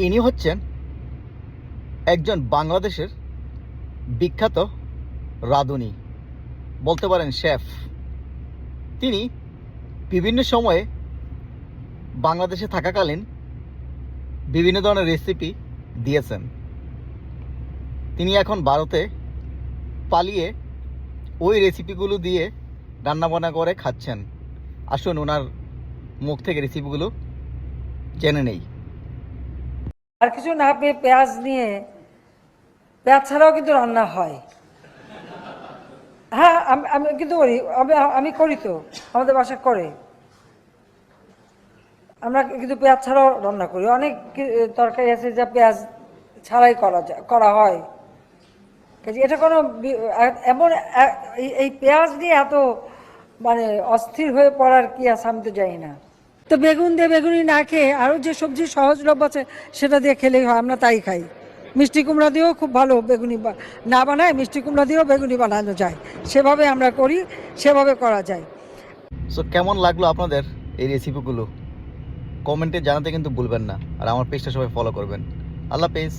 ইনি হচ্ছেন একজন বাংলাদেশের বিখ্যাত রাঁধুনি, বলতে পারেন শেফ। তিনি বিভিন্ন সময়ে বাংলাদেশে থাকাকালীন বিভিন্ন ধরনের রেসিপি দিয়েছেন। তিনি এখন ভারতে পালিয়ে ওই রেসিপিগুলো দিয়ে রান্নাবান্না করে খাচ্ছেন। আসুন ওনার মুখ থেকে রেসিপিগুলো জেনে নেই। আর কিছু না পেয়ে পেঁয়াজ নিয়ে, পেঁয়াজ ছাড়াও কিন্তু রান্না হয়। হ্যাঁ, আমি কিন্তু করি, আমি করি তো, আমাদের বাসা করে। আমরা কিন্তু পেঁয়াজ ছাড়াও রান্না করি। অনেক তরকারি আছে যা পেঁয়াজ ছাড়াই করা হয়। এটা কোনো এমন এই পেঁয়াজ নিয়ে এত মানে অস্থির হয়ে পড়ার কি আছে আমি তো জানি না। তো বেগুন দিয়ে বেগুনি না খেয়ে আরও যে সবজি সহজলভ্য আছে সেটা দিয়ে খেলেই হয়, আমরা তাই খাই। মিষ্টি কুমড়া দিয়েও খুব ভালো বেগুনি না বানায়, মিষ্টি কুমড়া দিয়েও বেগুনি বানানো যায়, সেভাবে আমরা করি, সেভাবে করা যায়। সো কেমন লাগলো আপনাদের এই রেসিপিগুলো কমেন্টে জানাতে কিন্তু ভুলবেন না। আর আমার পেজটা সবাই ফলো করবেন। আল্লাহ হাফেজ।